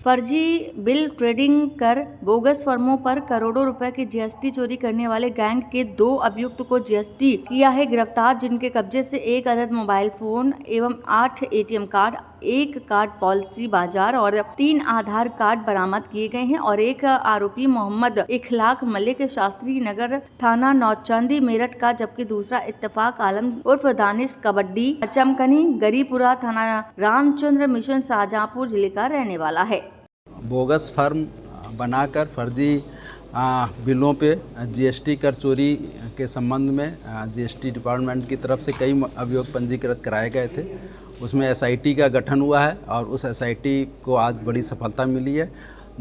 फर्जी bill trading कर bogus फर्मों पर करोड़ों रुपए के जीएसटी चोरी करने वाले गैंग के 2 अभियुक्त को जीएसटी किया है गिरफ्तार, जिनके कब्जे से 1 अदद मोबाइल फोन एवं 8 एटीएम कार्ड, 1 कार्ड पॉलिसी बाजार और 3 आधार कार्ड बरामद किए गए हैं और एक आरोपी मोहम्मद इखलाक मलिक शास्त्री नगर थाना नौचंदी मेरठ का, जबकि दूसरा इत्तेफाक आलम उर्फ दानिश कबड्डी चमकनी गरीपुरा थाना रामचंद्र मिशन शाहजहांपुर जिले का रहने वाला है। बोगस फर्म बनाकर फर्जी बिलों पे जीएसटी कर चोरी के संबंध में जीएसटी डिपार्टमेंट की तरफ से कई अभियोग पंजीकृत कराए गए थे। उसमें एसआईटी का गठन हुआ है और उस एसआईटी को आज बड़ी सफलता मिली है।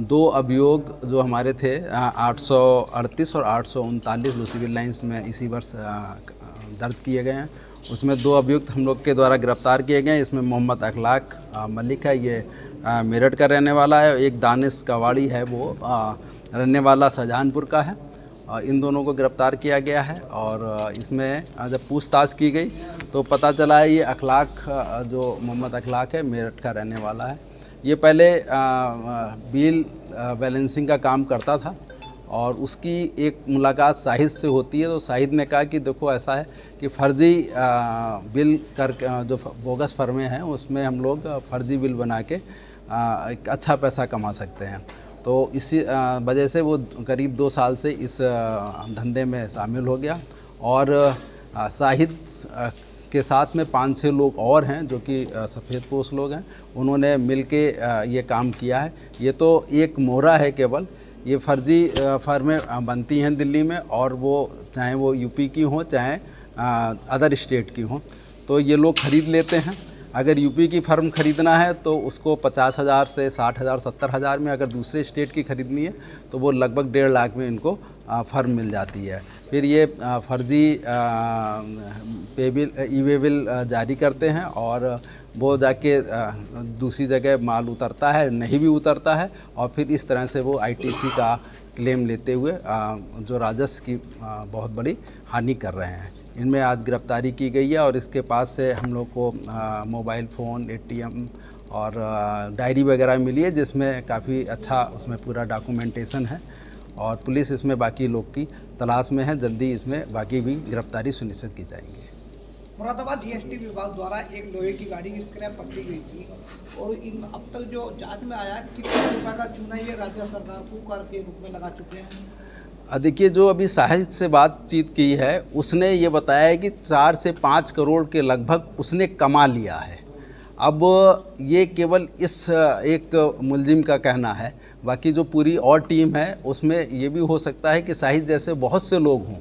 2 अभियोग जो हमारे थे 838 और 839 जो सिविल लाइंस में इसी वर्ष दर्ज किए गए हैं, उसमें 2 अभियुक्त हम लोग के द्वारा गिरफ्तार किए गए हैं। इसमें मोहम्मद इखलाक मलिक है, ये मेरठ का रहने वाला है। एक दानिश कवाड़ी है, वो रहने वाला शाहजहांपुर का है। इन दोनों को गिरफ्तार किया गया है और इसमें जब पूछताछ की गई तो पता चला है ये इखलाक जो मोहम्मद इखलाक है मेरठ का रहने वाला है। ये पहले बिल बैलेंसिंग का काम करता था और उसकी एक मुलाकात शाहिद से होती है, तो शाहिद ने कहा कि देखो ऐसा है कि फ़र्ज़ी बिल कर जो बोगस फर्में हैं उसमें हम लोग फ़र्ज़ी बिल बना के एक अच्छा पैसा कमा सकते हैं। तो इसी वजह से वो करीब 2 साल से इस धंधे में शामिल हो गया और शाहिद के साथ में 5-6 लोग और हैं जो कि सफ़ेदपोश लोग हैं, उन्होंने मिलके ये काम किया है। ये तो एक मोहरा है केवल, ये फर्जी फर्में बनती हैं दिल्ली में और वो चाहे वो यूपी की हों चाहे अदर स्टेट की हों, तो ये लोग ख़रीद लेते हैं। अगर यूपी की फ़र्म ख़रीदना है तो उसको 50,000 से 60,000 70,000 में, अगर दूसरे स्टेट की ख़रीदनी है तो वो लगभग 1.5 लाख में इनको फ़र्म मिल जाती है। फिर ये फ़र्ज़ी पे बिल ई-वे बिल जारी करते हैं और वो जाके दूसरी जगह माल उतरता है, नहीं भी उतरता है और फिर इस तरह से वो आईटीसी का क्लेम लेते हुए जो राजस्व की बहुत बड़ी हानि कर रहे हैं। इनमें आज गिरफ्तारी की गई है और इसके पास से हम लोग को मोबाइल फ़ोन, एटीएम और डायरी वगैरह मिली है, जिसमें काफ़ी अच्छा उसमें पूरा डॉक्यूमेंटेशन है और पुलिस इसमें बाकी लोग की तलाश में है। जल्दी इसमें बाकी भी गिरफ्तारी सुनिश्चित की जाएंगी। मुरादाबाद जीएसटी विभाग द्वारा एक लोहे की गाड़ी की स्क्रैप पकड़ी गई थी और इन अब तक जो जांच में आया कितने रुपए का चूना ये राज्य सरकार को कर के रूप में लगा चुके हैं। देखिए, जो अभी साहिद से बातचीत की है उसने ये बताया है कि 4 से 5 करोड़ के लगभग उसने कमा लिया है। अब ये केवल इस एक मुलजिम का कहना है, बाकी जो पूरी और टीम है उसमें ये भी हो सकता है कि साहिद जैसे बहुत से लोग हों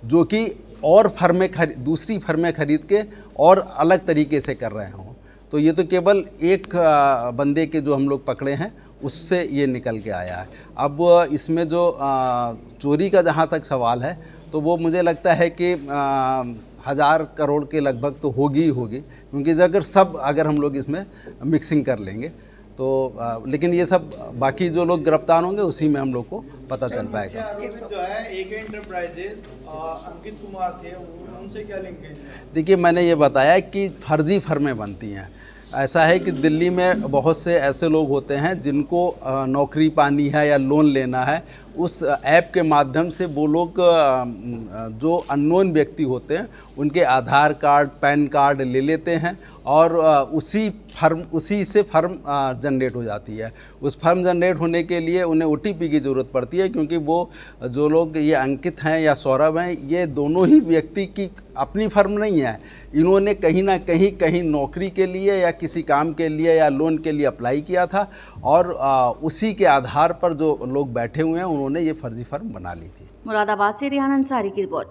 जो कि और फर्में दूसरी फर्में खरीद के और अलग तरीके से कर रहे हों। तो ये तो केवल एक बंदे के जो हम लोग पकड़े हैं उससे ये निकल के आया है। अब इसमें जो चोरी का जहाँ तक सवाल है तो वो मुझे लगता है कि 1000 करोड़ के लगभग तो होगी ही होगी, क्योंकि अगर हम लोग इसमें मिक्सिंग कर लेंगे तो लेकिन ये सब बाकी जो लोग गिरफ्तार होंगे उसी में हम लोग को पता चल पाएगा। जो है AK एंटरप्राइजेज अंकित कुमार थे, उनसे क्या लिंक है? देखिए, मैंने ये बताया कि फर्जी फर्में बनती हैं। ऐसा है कि दिल्ली में बहुत से ऐसे लोग होते हैं जिनको नौकरी पानी है या लोन लेना है, उस ऐप के माध्यम से वो लोग जो अननोन व्यक्ति होते हैं उनके आधार कार्ड, पैन कार्ड ले लेते हैं और उसी से फर्म जनरेट हो जाती है। उस फर्म जनरेट होने के लिए उन्हें OTP की ज़रूरत पड़ती है, क्योंकि वो जो लोग ये अंकित हैं या सौरभ हैं, ये दोनों ही व्यक्ति की अपनी फर्म नहीं है। इन्होंने कहीं ना कहीं नौकरी के लिए या किसी काम के लिए या लोन के लिए अप्लाई किया था और उसी के आधार पर जो लोग बैठे हुए हैं उन्होंने ये फर्जी फर्म बना ली थी। मुरादाबाद से रिहान अंसारी की रिपोर्ट।